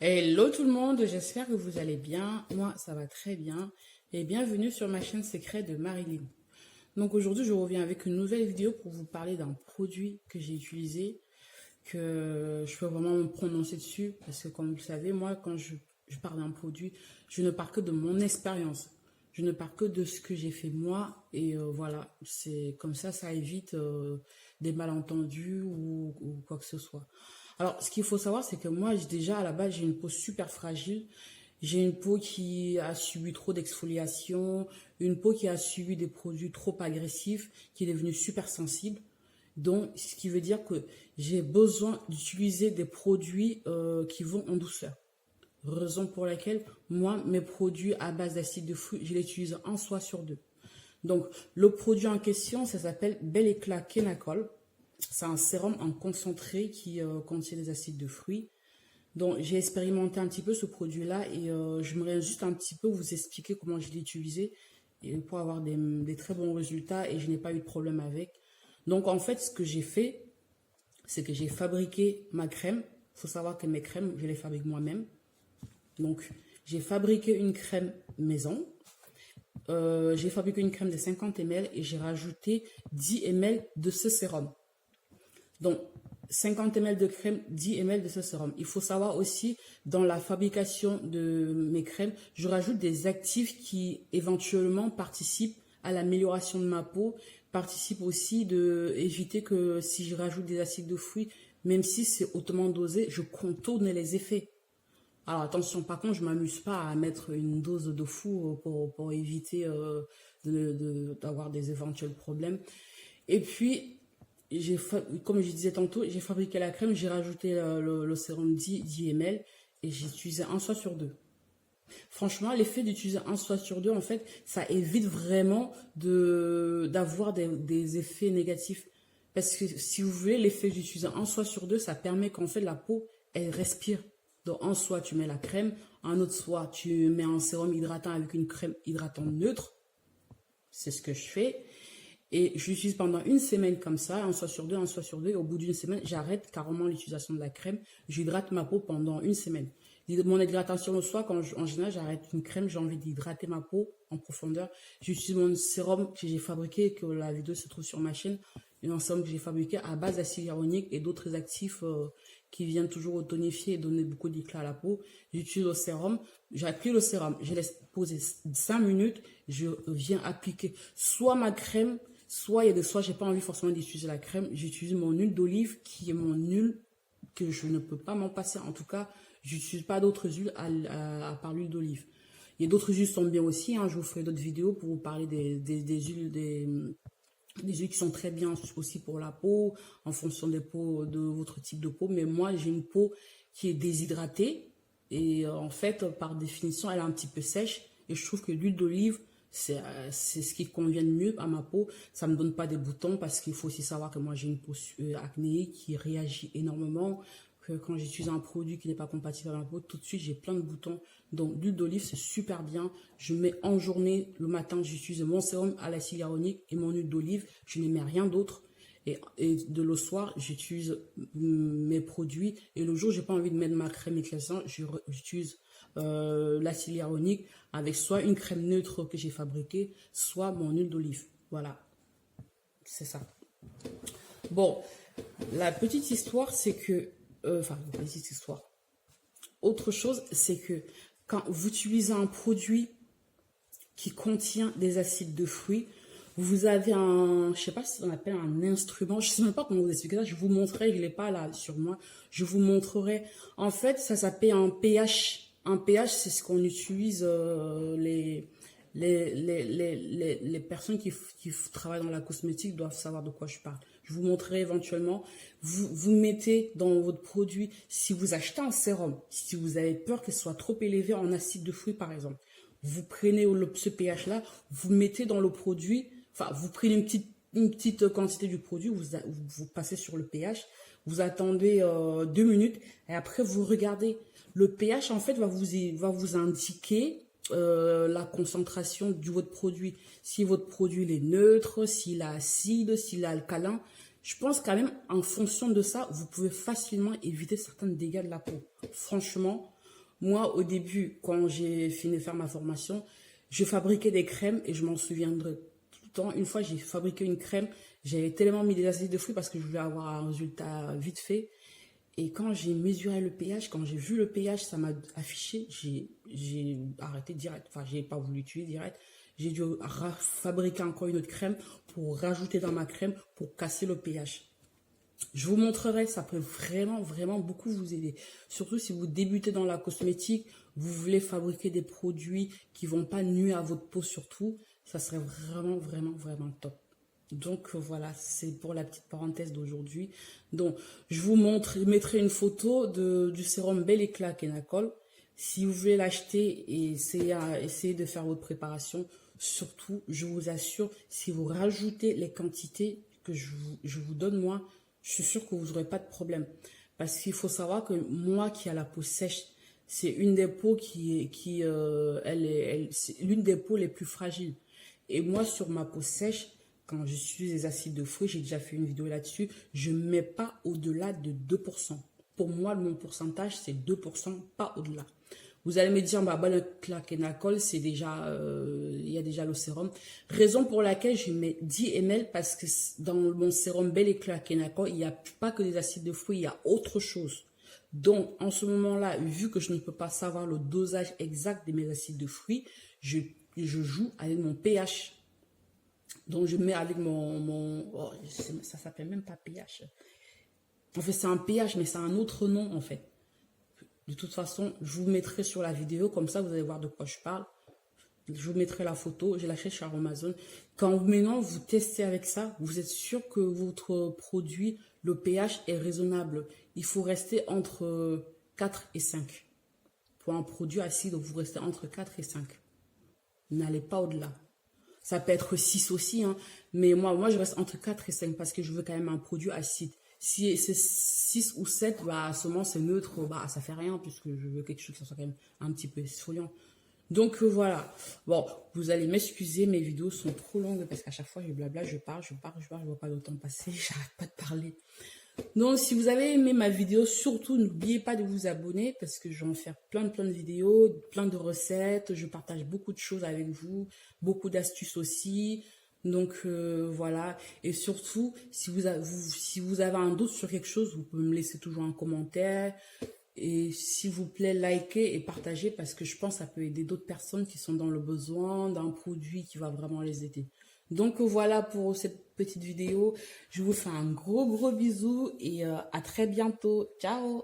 Hello tout le monde, j'espère que vous allez bien. Moi, ça va très bien. Et bienvenue sur ma chaîne secrète de Marilyn. Donc aujourd'hui, je reviens avec une nouvelle vidéo pour vous parler d'un produit que j'ai utilisé, que je peux vraiment me prononcer dessus. Parce que comme vous le savez, moi, quand je parle d'un produit, je ne parle que de mon expérience. Je ne parle que de ce que j'ai fait moi. Et voilà, c'est comme ça évite des malentendus ou quoi que ce soit. Alors, ce qu'il faut savoir, c'est que moi, déjà, à la base, j'ai une peau super fragile. J'ai une peau qui a subi trop d'exfoliation, une peau qui a subi des produits trop agressifs, qui est devenue super sensible. Donc, ce qui veut dire que j'ai besoin d'utiliser des produits qui vont en douceur. Raison pour laquelle, moi, mes produits à base d'acide de fruits, je les utilise un soir sur deux. Donc, le produit en question, ça s'appelle Bel Éclat Kenacol. C'est un sérum en concentré qui contient des acides de fruits. Donc, j'ai expérimenté un petit peu ce produit-là et j'aimerais juste un petit peu vous expliquer comment je l'ai utilisé et pour avoir des très bons résultats et je n'ai pas eu de problème avec. Donc, en fait, ce que j'ai fait, c'est que j'ai fabriqué ma crème. Il faut savoir que mes crèmes, je les fabrique moi-même. Donc, j'ai fabriqué une crème maison. J'ai fabriqué une crème de 50 ml et j'ai rajouté 10 ml de ce sérum. Donc, 50 ml de crème, 10 ml de ce sérum. Il faut savoir aussi, dans la fabrication de mes crèmes, je rajoute des actifs qui éventuellement participent à l'amélioration de ma peau, participent aussi de éviter que si je rajoute des acides de fruits, même si c'est hautement dosé, je contourne les effets. Alors attention, par contre, je ne m'amuse pas à mettre une dose de fou pour éviter d'avoir des éventuels problèmes. Et puis, comme je disais tantôt, j'ai fabriqué la crème, j'ai rajouté le sérum 10 ml et j'ai utilisé un soir sur deux. Franchement, l'effet d'utiliser un soir sur deux, en fait, ça évite vraiment d'avoir des effets négatifs. Parce que si vous voulez, l'effet d'utiliser un soir sur deux, ça permet qu'en fait la peau, elle respire. Donc, un soir, tu mets la crème, un autre soir, tu mets un sérum hydratant avec une crème hydratante neutre. C'est ce que je fais. Et je l'utilise pendant une semaine comme ça, un soir sur deux, un soir sur deux. Et au bout d'une semaine, j'arrête carrément l'utilisation de la crème. J'hydrate ma peau pendant une semaine. Mon hydratation le soir, en général, j'arrête une crème, j'ai envie d'hydrater ma peau en profondeur. J'utilise mon sérum que j'ai fabriqué, que la vidéo se trouve sur ma chaîne. Un sérum que j'ai fabriqué à base d'acide hyaluronique et d'autres actifs qui viennent toujours tonifier et donner beaucoup d'éclat à la peau. J'utilise le sérum, j'applique le sérum, je laisse poser 5 minutes, je viens appliquer soit ma crème, soit il y a des soirs, j'ai pas envie forcément d'utiliser la crème, j'utilise mon huile d'olive qui est mon huile que je ne peux pas m'en passer. En tout cas, j'utilise pas d'autres huiles à part l'huile d'olive. Il y a d'autres huiles qui sont bien aussi, hein, je vous ferai d'autres vidéos pour vous parler des huiles, des huiles qui sont très bien aussi pour la peau, en fonction des peaux, de votre type de peau. Mais moi, j'ai une peau qui est déshydratée. Et en fait, par définition, elle est un petit peu sèche. Et je trouve que l'huile d'olive, c'est ce qui convient le mieux à ma peau. Ça ne me donne pas des boutons parce qu'il faut aussi savoir que moi, j'ai une peau acnéique qui réagit énormément. Que quand j'utilise un produit qui n'est pas compatible avec ma peau, tout de suite, j'ai plein de boutons. Donc, l'huile d'olive, c'est super bien. Je mets en journée, le matin, j'utilise mon sérum à l'acide hyaluronique et mon huile d'olive. Je ne mets rien d'autre. Et de le soir, j'utilise mes produits. Et le jour, j'ai pas envie de mettre ma crème éclaircissante, j'utilise l'acide hyaluronique avec soit une crème neutre que j'ai fabriquée, soit mon huile d'olive. Voilà, c'est ça. Bon, la petite histoire, c'est que... Enfin, la petite histoire. Autre chose, c'est que quand vous utilisez un produit qui contient des acides de fruits, vous avez un, je sais pas si on appelle un instrument, je sais même pas comment vous expliquer ça, je vous montrerai, je l'ai pas là sur moi, je vous montrerai. En fait, ça s'appelle un pH. Un pH, c'est ce qu'on utilise les personnes qui travaillent dans la cosmétique doivent savoir de quoi je parle. Je vous montrerai éventuellement. Vous mettez dans votre produit, si vous achetez un sérum, si vous avez peur qu'il soit trop élevé en acide de fruits par exemple, vous prenez ce pH-là, vous mettez dans le produit, enfin, vous prenez une petite quantité du produit, vous passez sur le pH, vous attendez 2 minutes et après vous regardez. Le pH, en fait, va vous indiquer la concentration de votre produit. Si votre produit est neutre, s'il est acide, s'il est alcalin. Je pense quand même, en fonction de ça, vous pouvez facilement éviter certains dégâts de la peau. Franchement, Moi, au début, quand j'ai fini de faire ma formation, je fabriquais des crèmes et je m'en souviendrai tout le temps. Une fois, j'ai fabriqué une crème. J'avais tellement mis des acides de fruits parce que je voulais avoir un résultat vite fait. Et quand j'ai mesuré le pH, quand j'ai vu le pH, ça m'a affiché, j'ai arrêté direct. Enfin, j'ai pas voulu tuer direct. J'ai dû fabriquer encore une autre crème pour rajouter dans ma crème pour casser le pH. Je vous montrerai, ça peut vraiment, vraiment beaucoup vous aider. Surtout si vous débutez dans la cosmétique, vous voulez fabriquer des produits qui vont pas nuire à votre peau surtout, ça serait vraiment, vraiment, vraiment top. Donc voilà, c'est pour la petite parenthèse d'aujourd'hui. Donc je vous mettrai une photo du sérum Bel Éclat Kenacol. Si vous voulez l'acheter et essayer de faire votre préparation, surtout, je vous assure, si vous rajoutez les quantités que je vous donne moi, je suis sûre que vous n'aurez pas de problème. Parce qu'il faut savoir que moi qui a la peau sèche, c'est une des peaux c'est l'une des peaux les plus fragiles. Et moi, sur ma peau sèche, quand je suis des acides de fruits, j'ai déjà fait une vidéo là-dessus, je ne mets pas au-delà de 2%. Pour moi, mon pourcentage, c'est 2%, pas au-delà. Vous allez me dire, bah, le Kenacol, c'est déjà, il y a déjà le sérum. Raison pour laquelle je mets 10 ml parce que dans mon sérum Bel Éclat Kenacol, il n'y a pas que des acides de fruits, il y a autre chose. Donc, en ce moment-là, vu que je ne peux pas savoir le dosage exact de mes acides de fruits, je joue avec mon pH. Donc, je mets avec oh, ça s'appelle même pas pH. En fait, c'est un pH, mais c'est un autre nom, en fait. De toute façon, je vous mettrai sur la vidéo, comme ça, vous allez voir de quoi je parle. Je vous mettrai la photo, je l'achète chez Amazon. Quand maintenant, vous testez avec ça, vous êtes sûr que votre produit, le pH est raisonnable. Il faut rester entre 4 et 5. Pour un produit acide, vous restez entre 4 et 5. N'allez pas au-delà. Ça peut être 6 aussi, hein, mais moi, je reste entre 4 et 5 parce que je veux quand même un produit acide. Si c'est 6 ou 7, bah, seulement c'est neutre, bah, ça fait rien puisque je veux quelque chose qui soit quand même un petit peu exfoliant. Donc voilà. Bon, vous allez m'excuser, mes vidéos sont trop longues parce qu'à chaque fois, je blabla, je parle, je vois pas le temps passer, j'arrête pas de parler. Donc, si vous avez aimé ma vidéo, surtout, n'oubliez pas de vous abonner parce que je vais en faire plein de vidéos, plein de recettes. Je partage beaucoup de choses avec vous, beaucoup d'astuces aussi. Donc, voilà. Et surtout, si vous avez un doute sur quelque chose, vous pouvez me laisser toujours un commentaire. Et s'il vous plaît, likez et partagez parce que je pense que ça peut aider d'autres personnes qui sont dans le besoin d'un produit qui va vraiment les aider. Donc voilà pour cette petite vidéo. Je vous fais un gros bisou et à très bientôt. Ciao!